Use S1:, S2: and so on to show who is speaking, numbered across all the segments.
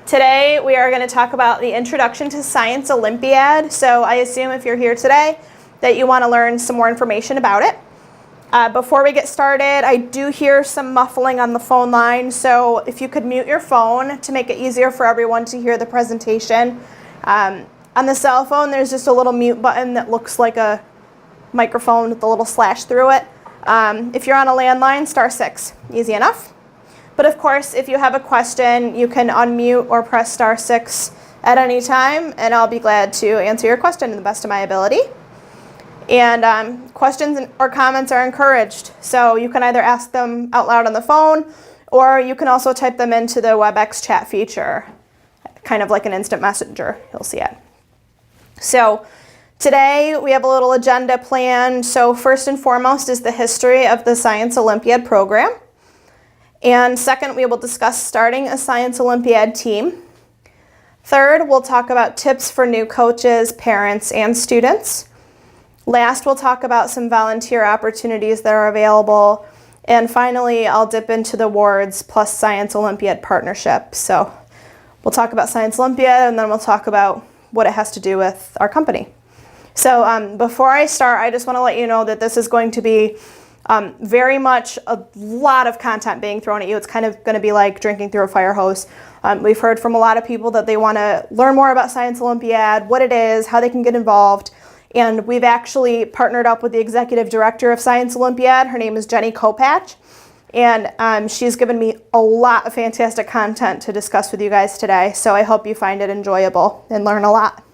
S1: Today we are going to talk about the Introduction to Science Olympiad. So I assume if you're here today that you want to learn some more information about it. Before we get started, I do hear some muffling on the phone line, so if you could mute your phone to make it easier for everyone to hear the presentation. On the cell phone, there's just a little mute button that looks like a microphone with a little slash through it. If you're on a landline, *6, easy enough. But of course, if you have a question, you can unmute or press *6 at any time, and I'll be glad to answer your question to the best of my ability. And questions or comments are encouraged, so you can either ask them out loud on the phone, or you can also type them into the WebEx chat feature, kind of like an instant messenger, you'll see it. So today we have a little agenda planned. So first and foremost is the history of the Science Olympiad program. And second, we will discuss starting a Science Olympiad team. Third, we'll talk about tips for new coaches, parents, and students. Last, we'll talk about some volunteer opportunities that are available. And finally, I'll dip into the awards plus Science Olympiad partnership. So we'll talk about Science Olympiad, and then we'll talk about what it has to do with our company. So before I start, I just want to let you know that this is going to be very much a lot of content being thrown at you. It's kind of going to be like drinking through a fire hose. We've heard from a lot of people that they want to learn more about Science Olympiad, what it is, how they can get involved. And we've actually partnered up with the executive director of Science Olympiad. Her name is Jenny Kopach. And she's given me a lot of fantastic content to discuss with you guys today. So I hope you find it enjoyable and learn a lot.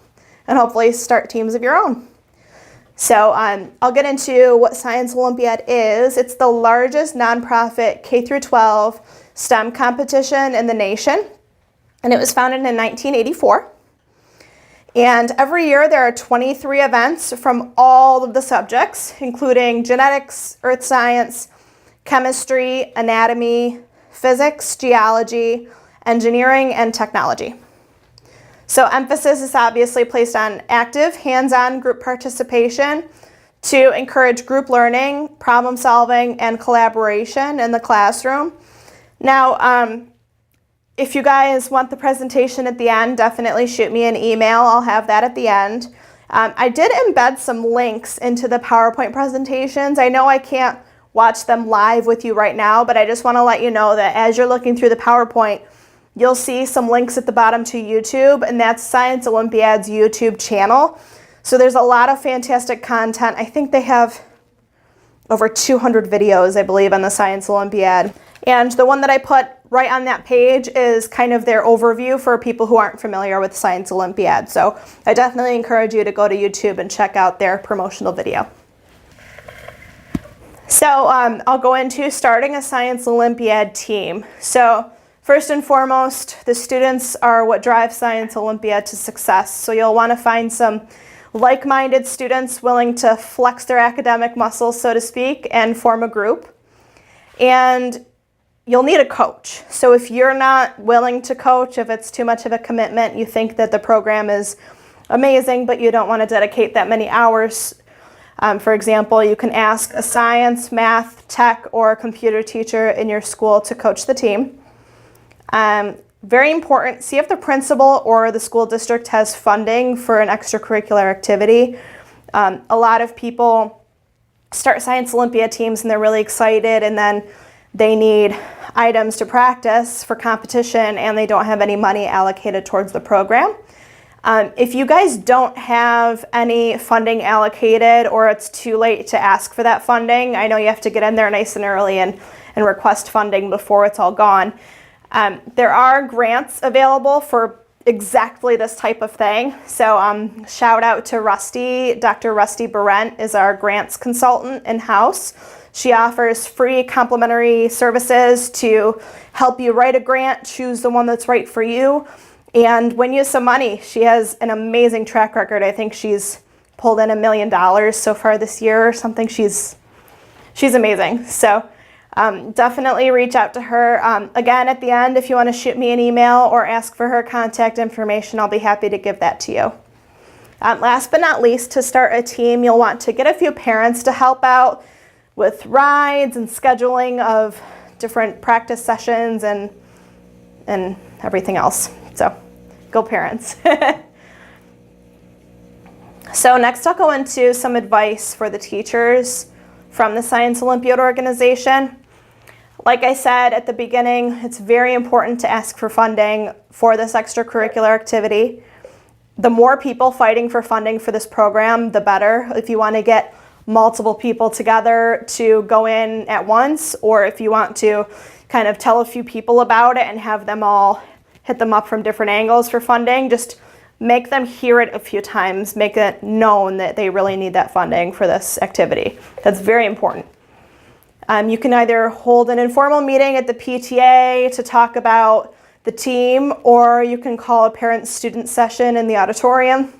S1: And hopefully start teams of your own. So I'll get into what Science Olympiad is. It's the largest nonprofit K-12 STEM competition in the nation, and it was founded in 1984. And every year there are 23 events from all of the subjects, including genetics, earth science, chemistry, anatomy, physics, geology, engineering, and technology. So emphasis is obviously placed on active, hands-on group participation to encourage group learning, problem solving, and collaboration in the classroom. Now, if you guys want the presentation at the end, definitely shoot me an email. I'll have that at the end. I did embed some links into the PowerPoint presentations. I know I can't watch them live with you right now, but I just want to let you know that as you're looking through the PowerPoint, you'll see some links at the bottom to YouTube, and that's Science Olympiad's YouTube channel. So there's a lot of fantastic content. I think they have over 200 videos, I believe, on the Science Olympiad. And the one that I put right on that page is kind of their overview for people who aren't familiar with Science Olympiad. So I definitely encourage you to go to YouTube and check out their promotional video. So I'll go into starting a Science Olympiad team. So first and foremost, the students are what drive Science Olympiad to success. So you'll want to find some like-minded students willing to flex their academic muscles, so to speak, and form a group. And you'll need a coach. So if you're not willing to coach, if it's too much of a commitment, you think that the program is amazing, but you don't want to dedicate that many hours. For example, you can ask a science, math, tech, or computer teacher in your school to coach the team. Very important, see if the principal or the school district has funding for an extracurricular activity. A lot of people start Science Olympiad teams and they're really excited, and then they need items to practice for competition and they don't have any money allocated towards the program. If you guys don't have any funding allocated, or it's too late to ask for that funding, I know you have to get in there nice and early and request funding before it's all gone. There are grants available for exactly this type of thing. So shout out to Rusty. Dr. Rusty Berent is our grants consultant in-house. She offers free complimentary services to help you write a grant, choose the one that's right for you, and win you some money. She has an amazing track record. I think she's pulled in $1 million so far this year or something. She's amazing. So definitely reach out to her. Again, at the end, if you want to shoot me an email or ask for her contact information, I'll be happy to give that to you. Last but not least, to start a team, you'll want to get a few parents to help out with rides and scheduling of different practice sessions and everything else. So go parents. So next I'll go into some advice for the teachers from the Science Olympiad organization. Like I said at the beginning, it's very important to ask for funding for this extracurricular activity. The more people fighting for funding for this program, the better. If you want to get multiple people together to go in at once, or if you want to kind of tell a few people about it and have them all hit them up from different angles for funding, just make them hear it a few times, make it known that they really need that funding for this activity. That's very important. You can either hold an informal meeting at the PTA to talk about the team, or you can call a parent-student session in the auditorium.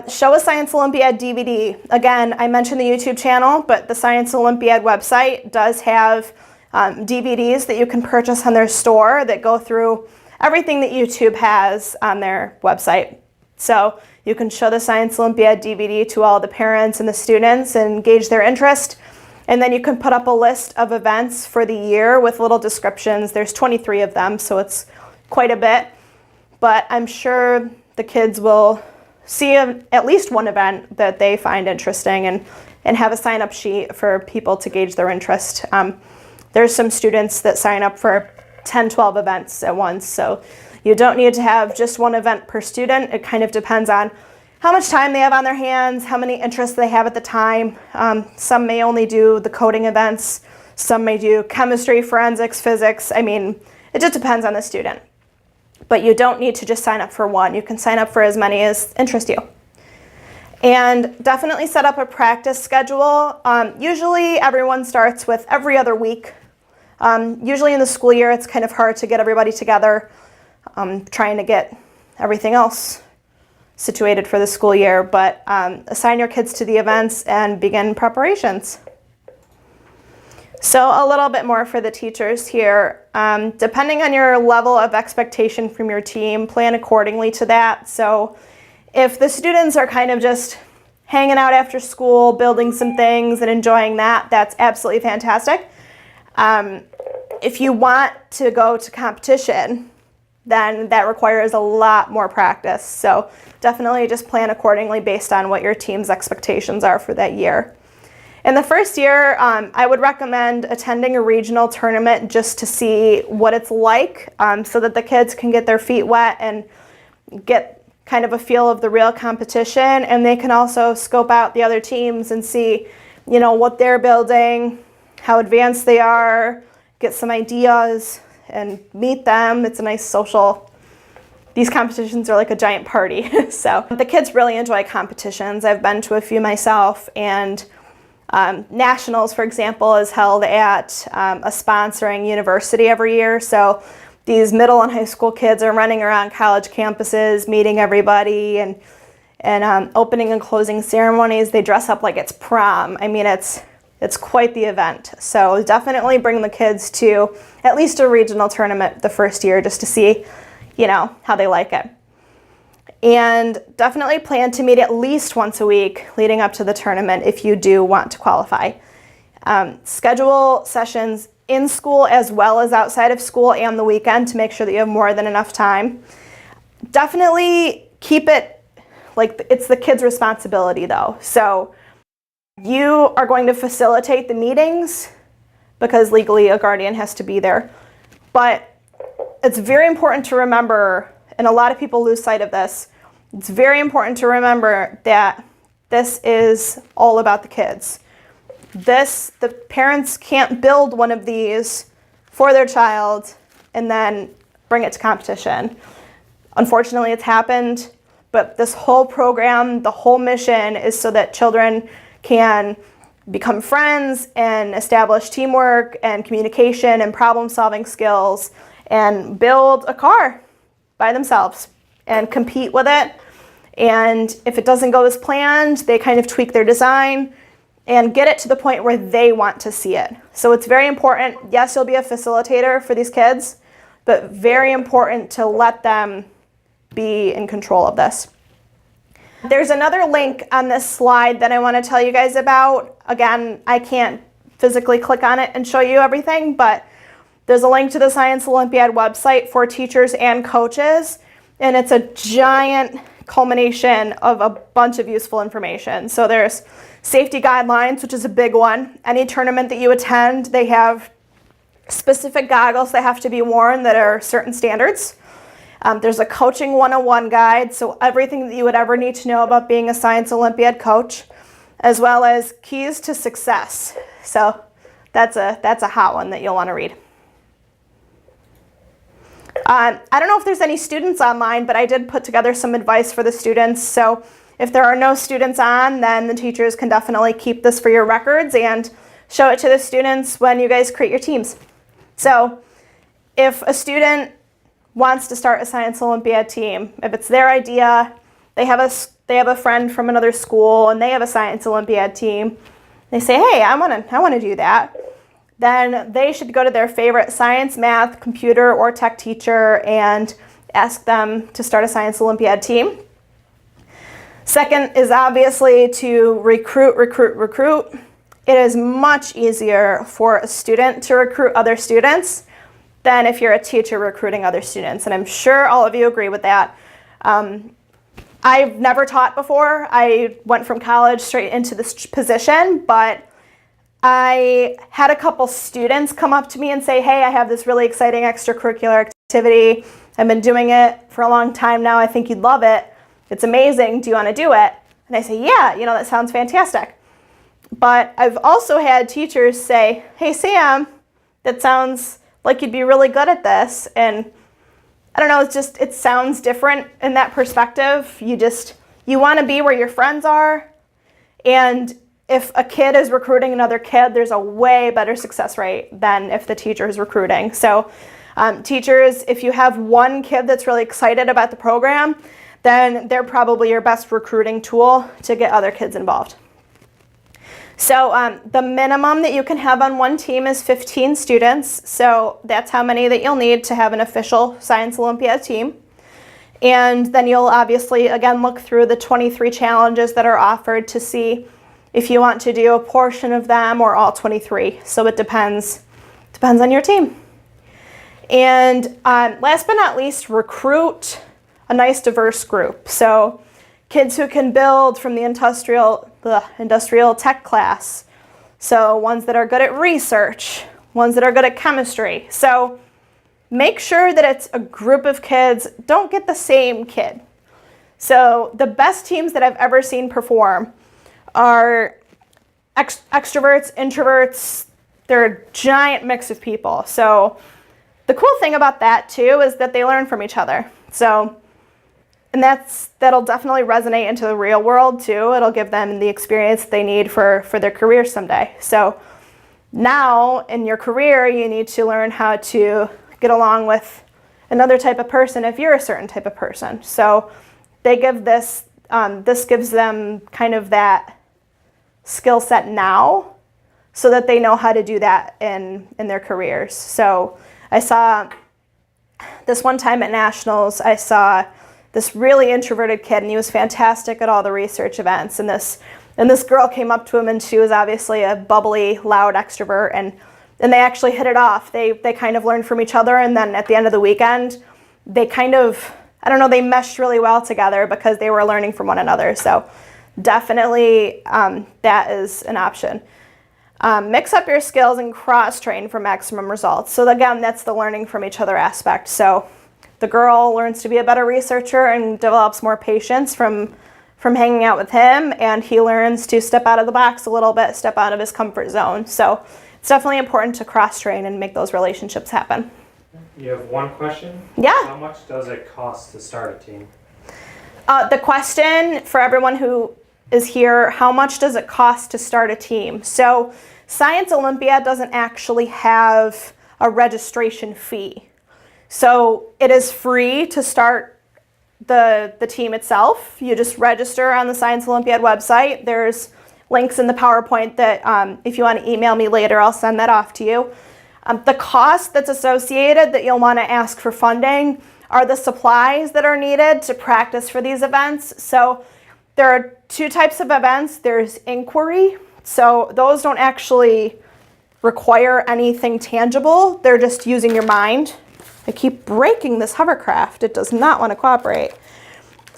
S1: Show a Science Olympiad DVD. Again, I mentioned the YouTube channel, but the Science Olympiad website does have DVDs that you can purchase on their store that go through everything that YouTube has on their website. So you can show the Science Olympiad DVD to all the parents and the students and gauge their interest. And then you can put up a list of events for the year with little descriptions. There's 23 of them, so it's quite a bit. But I'm sure the kids will see at least one event that they find interesting and have a sign-up sheet for people to gauge their interest. There's some students that sign up for 10, 12 events at once, so you don't need to have just one event per student. It kind of depends on how much time they have on their hands, how many interests they have at the time. Some may only do the coding events, some may do chemistry, forensics, physics. I mean, it just depends on the student. But you don't need to just sign up for one. You can sign up for as many as interest you. And definitely set up a practice schedule. Usually everyone starts with every other week. Usually in the school year, it's kind of hard to get everybody together, trying to get everything else situated for the school year, but assign your kids to the events and begin preparations. So a little bit more for the teachers here. Depending on your level of expectation from your team, plan accordingly to that. So if the students are kind of just hanging out after school, building some things and enjoying that, that's absolutely fantastic. If you want to go to competition, then that requires a lot more practice. So definitely just plan accordingly based on what your team's expectations are for that year. In the first year, I would recommend attending a regional tournament just to see what it's like, so that the kids can get their feet wet and get kind of a feel of the real competition, and they can also scope out the other teams and see, you know, what they're building, how advanced they are, get some ideas and meet them. It's a nice social, these competitions are like a giant party. So the kids really enjoy competitions. I've been to a few myself, and Nationals, for example, is held at a sponsoring university every year. So these middle and high school kids are running around college campuses, meeting everybody, and opening and closing ceremonies. They dress up like it's prom. I mean, it's quite the event. So definitely bring the kids to at least a regional tournament the first year just to see, you know, how they like it. And definitely plan to meet at least once a week leading up to the tournament if you do want to qualify. Schedule sessions in school as well as outside of school and the weekend to make sure that you have more than enough time. Definitely keep it like it's the kids' responsibility though. So you are going to facilitate the meetings because legally a guardian has to be there. But it's very important to remember, and a lot of people lose sight of this, it's very important to remember that this is all about the kids. The parents can't build one of these for their child and then bring it to competition. Unfortunately, it's happened, but this whole program, the whole mission is so that children can become friends and establish teamwork and communication and problem-solving skills and build a car by themselves and compete with it. And if it doesn't go as planned, they kind of tweak their design and get it to the point where they want to see it. So it's very important. Yes, you'll be a facilitator for these kids, but very important to let them be in control of this. There's another link on this slide that I want to tell you guys about. Again, I can't physically click on it and show you everything, but There's a link to the Science Olympiad website for teachers and coaches, and it's a giant culmination of a bunch of useful information. So there's safety guidelines, which is a big one. Any tournament that you attend, they have specific goggles that have to be worn that are certain standards. There's a coaching 101 guide, so everything that you would ever need to know about being a Science Olympiad coach, as well as keys to success. So that's a hot one that you'll want to read. I don't know if there's any students online, but I did put together some advice for the students. So if there are no students on, then the teachers can definitely keep this for your records and show it to the students when you guys create your teams. So if a student wants to start a Science Olympiad team, if it's their idea, they have a friend from another school and they have a Science Olympiad team, they say, hey, I want to do that, then they should go to their favorite science, math, computer, or tech teacher and ask them to start a Science Olympiad team. Second is obviously to recruit. It is much easier for a student to recruit other students than if you're a teacher recruiting other students. And I'm sure all of you agree with that. I've never taught before. I went from college straight into this position, but I had a couple students come up to me and say, hey, I have this really exciting extracurricular activity. I've been doing it for a long time now. I think you'd love it. It's amazing. Do you want to do it? And I say, yeah, that sounds fantastic. But I've also had teachers say, hey, Sam, that sounds like you'd be really good at this. And I don't know, it sounds different in that perspective. You want to be where your friends are. And if a kid is recruiting another kid, there's a way better success rate than if the teacher is recruiting. So teachers, if you have one kid that's really excited about the program, then they're probably your best recruiting tool to get other kids involved. So the minimum that you can have on one team is 15 students. So that's how many that you'll need to have an official Science Olympiad team. And then you'll obviously, again, look through the 23 challenges that are offered to see if you want to do a portion of them or all 23. So it depends on your team. And last but not least, recruit a nice diverse group. So kids who can build from the industrial tech class. So ones that are good at research, ones that are good at chemistry. So make sure that it's a group of kids. Don't get the same kid. So the best teams that I've ever seen perform are extroverts, introverts. They're a giant mix of people. So the cool thing about that too is that they learn from each other. And that'll definitely resonate into the real world too. It'll give them the experience they need for their career someday. So now in your career, you need to learn how to get along with another type of person if you're a certain type of person. So they give this gives them kind of that skill set now so that they know how to do that in their careers. So I saw this one time at Nationals, I saw this really introverted kid, and he was fantastic at all the research events. And this girl came up to him, and she was obviously a bubbly, loud extrovert, and they actually hit it off. They kind of learned from each other, and then at the end of the weekend, they kind of, they meshed really well together because they were learning from one another. So definitely that is an option. Mix up your skills and cross-train for maximum results. So again, that's the learning from each other aspect. So the girl learns to be a better researcher and develops more patience from hanging out with him, and he learns to step out of the box a little bit, step out of his comfort zone. So it's definitely important to cross-train and make those relationships happen.
S2: You have one question?
S1: Yeah.
S2: How much does it cost to start a team?
S1: The question for everyone who is here, how much does it cost to start a team? So Science Olympiad doesn't actually have a registration fee. So it is free to start the team itself. You just register on the Science Olympiad website. There's links in the PowerPoint that if you want to email me later, I'll send that off to you. The cost that's associated that you'll want to ask for funding are the supplies that are needed to practice for these events. So there are two types of events. There's inquiry. So those don't actually require anything tangible. They're just using your mind. I keep breaking this hovercraft. It does not want to cooperate.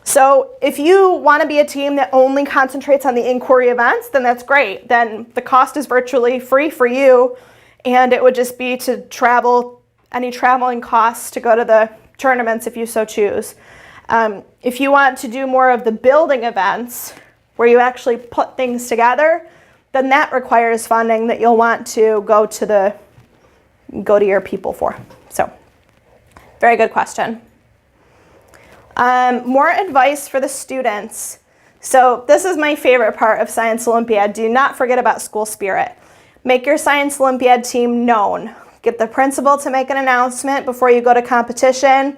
S1: So if you want to be a team that only concentrates on the inquiry events, then that's great. Then the cost is virtually free for you, and it would just be to travel, any traveling costs to go to the tournaments if you so choose. If you want to do more of the building events where you actually put things together, then that requires funding that you'll want to go to your people for. So, very good question. More advice for the students. So this is my favorite part of Science Olympiad. Do not forget about school spirit. Make your Science Olympiad team known. Get the principal to make an announcement before you go to competition.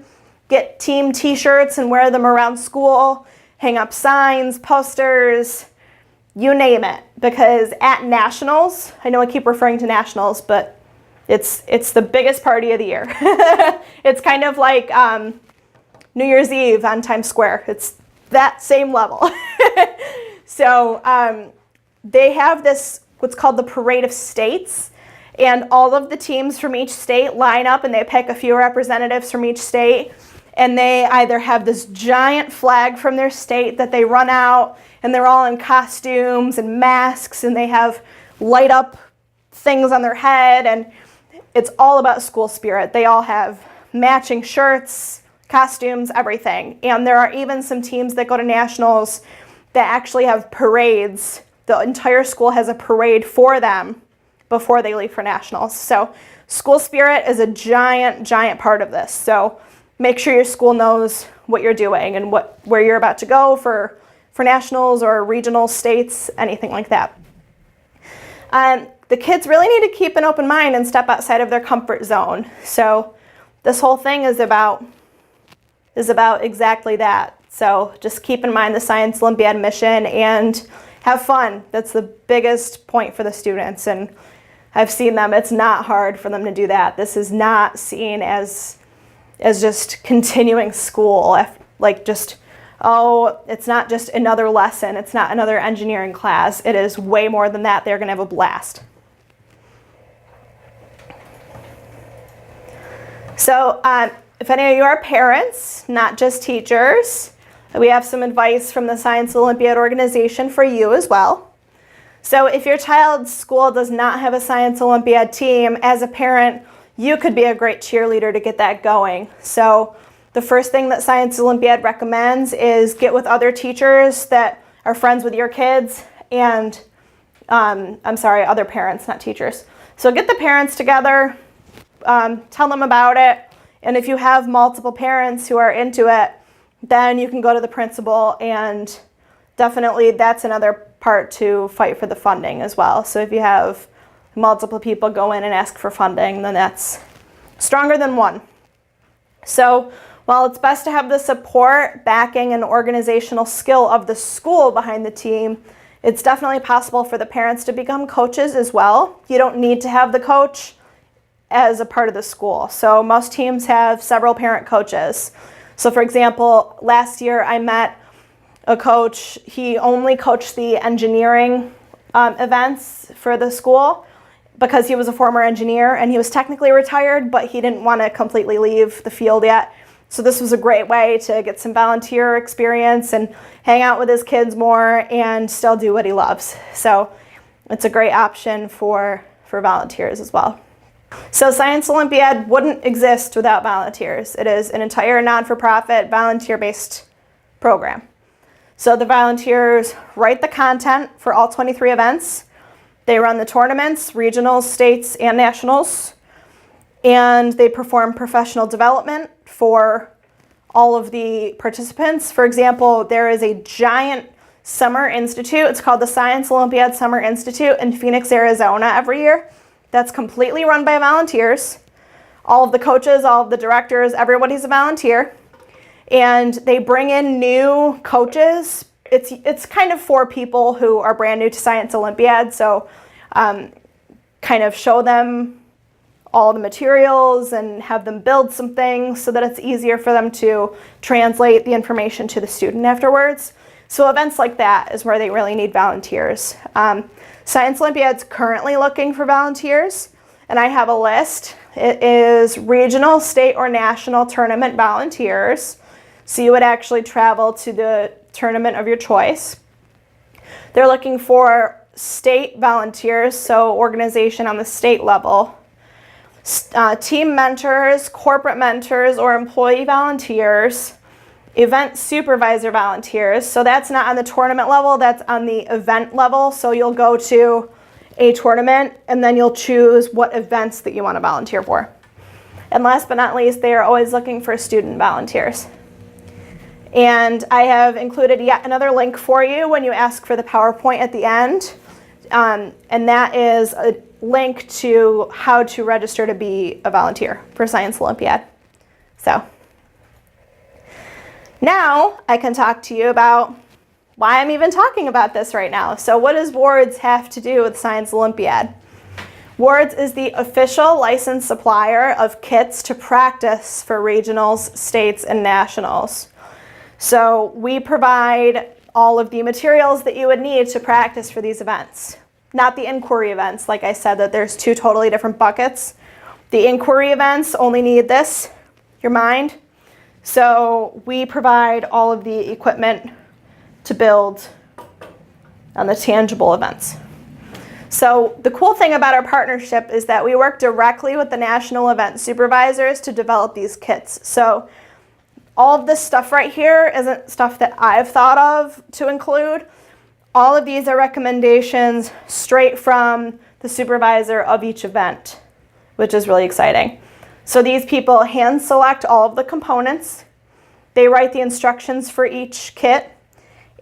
S1: Get team t-shirts and wear them around school. Hang up signs, posters, you name it. Because at nationals, I know I keep referring to nationals, but it's the biggest party of the year. It's kind of like New Year's Eve on Times Square. It's that same level. So they have this, what's called the Parade of States, and all of the teams from each state line up and they pick a few representatives from each state, and they either have this giant flag from their state that they run out, and they're all in costumes and masks, and they have light up things on their head, and it's all about school spirit. They all have matching shirts, costumes, everything. And there are even some teams that go to nationals that actually have parades. The entire school has a parade for them before they leave for nationals. So school spirit is a giant, giant part of this. So make sure your school knows what you're doing and where you're about to go for nationals or regional, states, anything like that. The kids really need to keep an open mind and step outside of their comfort zone. So this whole thing is about exactly that. So just keep in mind the Science Olympiad mission and have fun. That's the biggest point for the students, and I've seen them. It's not hard for them to do that. This is not seen as just continuing school, like just, oh, it's not just another lesson. It's not another engineering class. It is way more than that. They're going to have a blast. So if any of you are parents, not just teachers, we have some advice from the Science Olympiad organization for you as well. So if your child's school does not have a Science Olympiad team, as a parent, you could be a great cheerleader to get that going. So the first thing that Science Olympiad recommends is get with other teachers that are friends with your kids and, other parents, not teachers. So get the parents together, tell them about it. And if you have multiple parents who are into it, then you can go to the principal, and definitely that's another part to fight for the funding as well. So if you have multiple people go in and ask for funding, then that's stronger than one. So while it's best to have the support, backing, and organizational skill of the school behind the team, it's definitely possible for the parents to become coaches as well. You don't need to have the coach as a part of the school. So most teams have several parent coaches. So for example, last year I met a coach. He only coached the engineering events for the school because he was a former engineer and he was technically retired, but he didn't want to completely leave the field yet. So this was a great way to get some volunteer experience and hang out with his kids more and still do what he loves. So it's a great option for volunteers as well. So Science Olympiad wouldn't exist without volunteers. It is an entire non-for-profit, volunteer-based program. So the volunteers write the content for all 23 events. They run the tournaments, regionals, states, and nationals. And they perform professional development for all of the participants. For example, there is a giant summer institute. It's called the Science Olympiad Summer Institute in Phoenix, Arizona every year. That's completely run by volunteers. All of the coaches, all of the directors, everybody's a volunteer. And they bring in new coaches. It's kind of for people who are brand new to Science Olympiad. So kind of show them all the materials and have them build some things so that it's easier for them to translate the information to the student afterwards. So events like that is where they really need volunteers. Science Olympiad's currently looking for volunteers, and I have a list. It is regional, state, or national tournament volunteers. So you would actually travel to the tournament of your choice. They're looking for state volunteers, so organization on the state level. Team mentors, corporate mentors, or employee volunteers. Event supervisor volunteers, so that's not on the tournament level, that's on the event level. So you'll go to a tournament and then you'll choose what events that you want to volunteer for. And last but not least, they are always looking for student volunteers. And I have included yet another link for you when you ask for the PowerPoint at the end. And that is a link to how to register to be a volunteer for Science Olympiad. So now I can talk to you about why I'm even talking about this right now. So what does WARDS have to do with Science Olympiad? WARDS is the official licensed supplier of kits to practice for regionals, states, and nationals. So we provide all of the materials that you would need to practice for these events. Not the inquiry events, like I said, that there's two totally different buckets. The inquiry events only need this, your mind. So we provide all of the equipment to build on the tangible events. So the cool thing about our partnership is that we work directly with the national event supervisors to develop these kits. So all of this stuff right here isn't stuff that I've thought of to include. All of these are recommendations straight from the supervisor of each event, which is really exciting. So these people hand select all of the components, they write the instructions for each kit,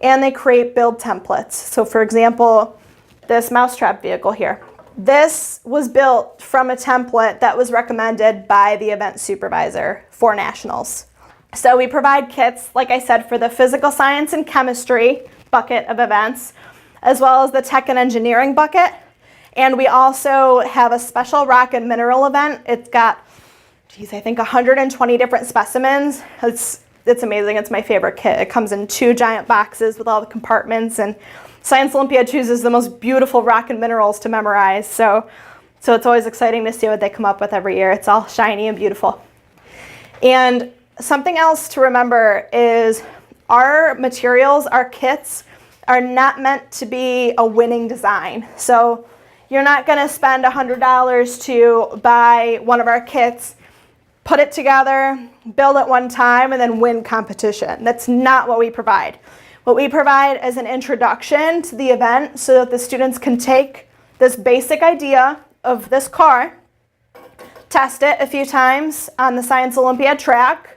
S1: and they create build templates. So for example, this mousetrap vehicle here. This was built from a template that was recommended by the event supervisor for nationals. So we provide kits, like I said, for the physical science and chemistry bucket of events, as well as the tech and engineering bucket. And we also have a special rock and mineral event. It's got, I think 120 different specimens. It's amazing. It's my favorite kit. It comes in 2 giant boxes with all the compartments, and Science Olympiad chooses the most beautiful rock and minerals to memorize. So it's always exciting to see what they come up with every year. It's all shiny and beautiful. And something else to remember is our materials, our kits, are not meant to be a winning design. So you're not going to spend $100 to buy one of our kits, put it together, build it one time, and then win competition. That's not what we provide. What we provide is an introduction to the event so that the students can take this basic idea of this car, test it a few times on the Science Olympiad track,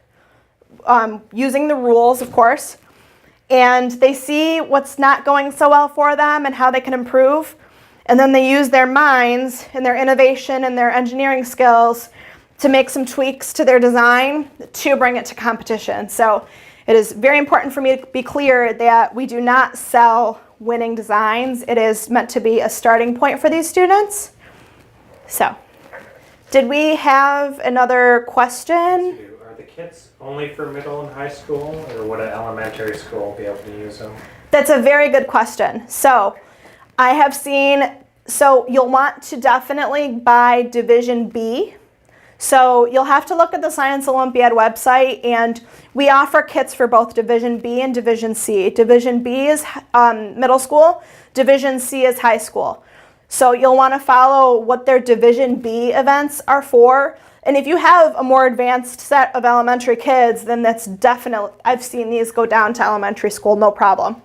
S1: using the rules, of course, and they see what's not going so well for them and how they can improve. And then they use their minds and their innovation and their engineering skills to make some tweaks to their design to bring it to competition. So it is very important for me to be clear that we do not sell winning designs. It is meant to be a starting point for these students. So, did we have another question?
S2: Are the kits only for middle and high school, or would an elementary school be able to use them?
S1: That's a very good question. So I have seen, so you'll want to definitely buy Division B. So you'll have to look at the Science Olympiad website, and we offer kits for both Division B and Division C. Division B is middle school, Division C is high school. So you'll want to follow what their Division B events are for. And if you have a more advanced set of elementary kids, then that's definitely, I've seen these go down to elementary school, no problem.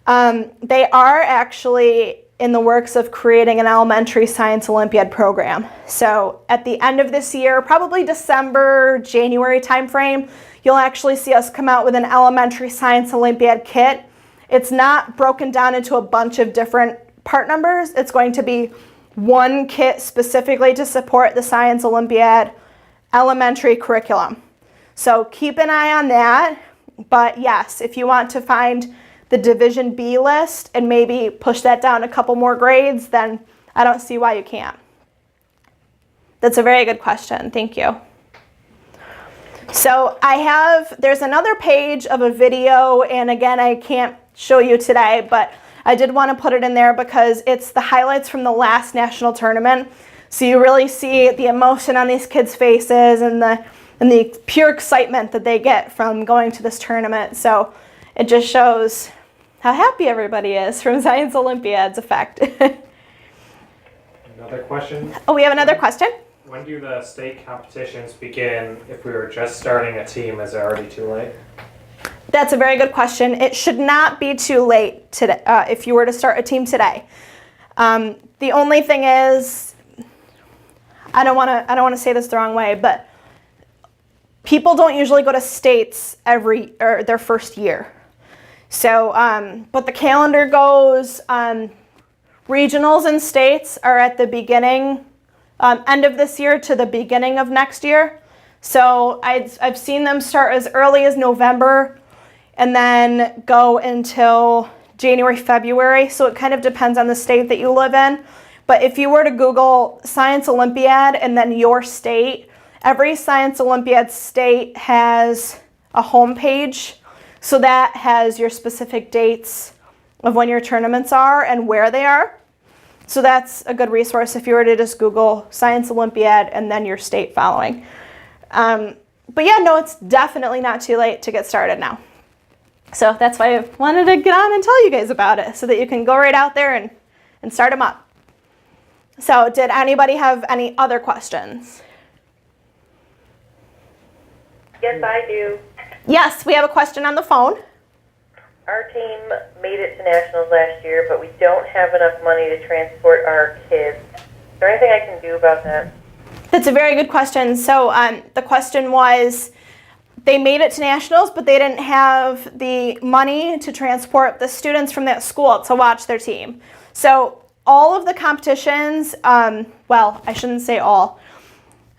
S1: They are actually in the works of creating an elementary Science Olympiad program. So at the end of this year, probably December, January timeframe, you'll actually see us come out with an elementary Science Olympiad kit. It's not broken down into a bunch of different part numbers. It's going to be one kit specifically to support the Science Olympiad elementary curriculum. So keep an eye on that. But yes, if you want to find the Division B list and maybe push that down a couple more grades, then I don't see why you can't. That's a very good question. Thank you. So there's another page of a video, and again, I can't show you today, but I did want to put it in there because it's the highlights from the last national tournament. So you really see the emotion on these kids' faces and the pure excitement that they get from going to this tournament. So it just shows how happy everybody is from Science Olympiad's effect.
S2: Another question?
S1: Oh, we have another question?
S2: When do the state competitions begin? If we were just starting a team, is it already too late?
S1: That's a very good question. It should not be too late today, if you were to start a team today. The only thing is, I don't want to say this the wrong way, but people don't usually go to states their first year. So, but the calendar goes, regionals and states are at the beginning, end of this year to the beginning of next year. So I've seen them start as early as November and then go until January, February. So it kind of depends on the state that you live in. But if you were to Google Science Olympiad and then your state, every Science Olympiad state has a homepage. So that has your specific dates of when your tournaments are and where they are. So that's a good resource if you were to just Google Science Olympiad and then your state following. But yeah, no, it's definitely not too late to get started now. So that's why I wanted to get on and tell you guys about it so that you can go right out there and start them up. So did anybody have any other questions?
S3: Yes, I do.
S1: Yes, we have a question on the phone.
S3: Our team made it to nationals last year, but we don't have enough money to transport our kids. Is there anything I can do about that?
S1: That's a very good question. So the question was, they made it to nationals, but they didn't have the money to transport the students from that school to watch their team. So all of the competitions, well, I shouldn't say all.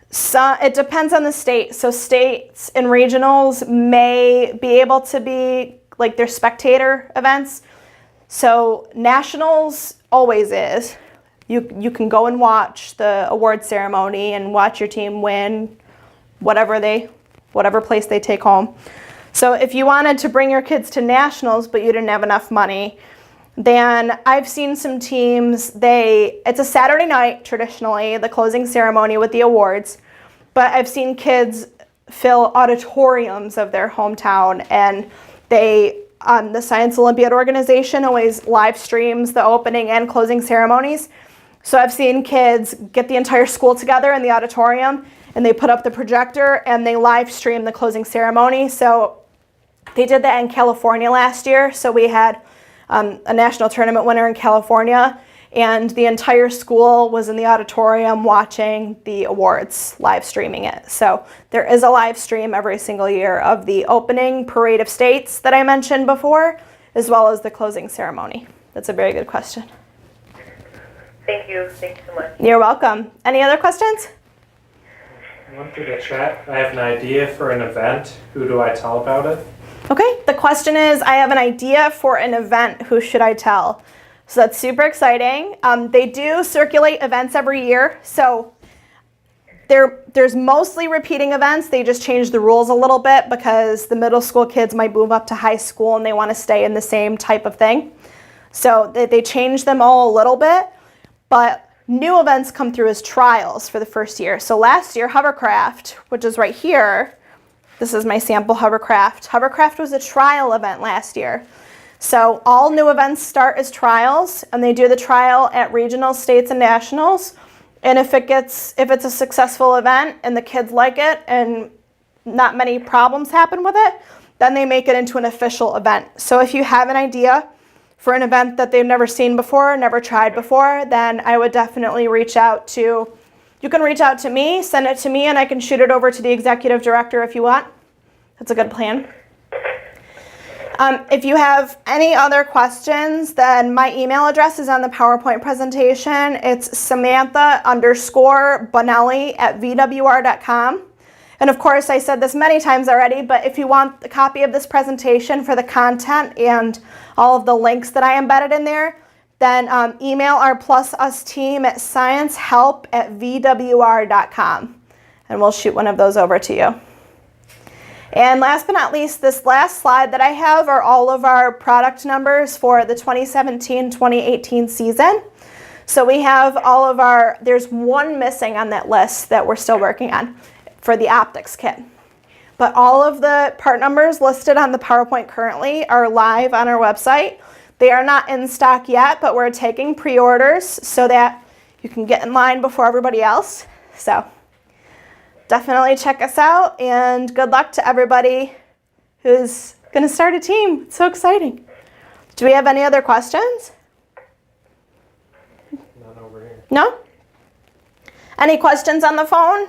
S1: So it depends on the state. So states and regionals may be able to be like their spectator events. So nationals always is. You can go and watch the award ceremony and watch your team win whatever place they take home. So if you wanted to bring your kids to nationals but you didn't have enough money, then I've seen some teams, it's a Saturday night traditionally, the closing ceremony with the awards, but I've seen kids fill auditoriums of their hometown, and the Science Olympiad organization always live streams the opening and closing ceremonies. So I've seen kids get the entire school together in the auditorium and they put up the projector and they live stream the closing ceremony. So they did that in California last year. So we had a national tournament winner in California, and the entire school was in the auditorium watching the awards, live streaming it. So there is a live stream every single year of the opening parade of states that I mentioned before, as well as the closing ceremony. That's a very good question.
S3: Thank you. Thank you so much.
S1: You're welcome. Any other questions?
S2: I went through the chat. I have an idea for an event. Who do I tell about it?
S1: Okay, the question is, I have an idea for an event, who should I tell? So that's super exciting. They do circulate events every year. So there's mostly repeating events. They just change the rules a little bit because the middle school kids might move up to high school and they want to stay in the same type of thing. So they change them all a little bit, but new events come through as trials for the first year. So last year, Hovercraft, which is right here, this is my sample Hovercraft. Hovercraft was a trial event last year. So all new events start as trials, and they do the trial at regional, states, and nationals. And if it's a successful event and the kids like it and not many problems happen with it, then they make it into an official event. So if you have an idea for an event that they've never seen before, never tried before, then I would definitely you can reach out to me, send it to me, and I can shoot it over to the executive director if you want. That's a good plan. If you have any other questions, then my email address is on the PowerPoint presentation. It's Samantha_Bonelli@vwr.com. And of course, I said this many times already, but if you want a copy of this presentation for the content and all of the links that I embedded in there, then email our Plus Us team at sciencehelp@vwr.com, and we'll shoot one of those over to you. And last but not least, this last slide that I have are all of our product numbers for the 2017-2018 season. So we have all of our, there's one missing on that list that we're still working on for the optics kit. But all of the part numbers listed on the PowerPoint currently are live on our website. They are not in stock yet, but we're taking pre-orders so that you can get in line before everybody else. So definitely check us out, and good luck to everybody who's going to start a team. It's so exciting. Do we have any other questions?
S2: None over here.
S1: No? Any questions on the phone?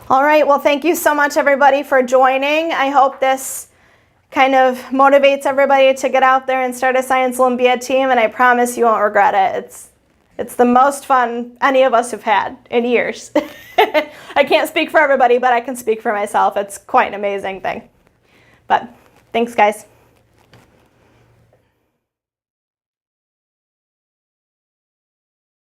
S1: All right, well, thank you so much, everybody, for joining. I hope this kind of motivates everybody to get out there and start a Science Olympiad team, and I promise you won't regret it. It's the most fun any of us have had in years. I can't speak for everybody, but I can speak for myself. It's quite an amazing thing. But thanks, guys.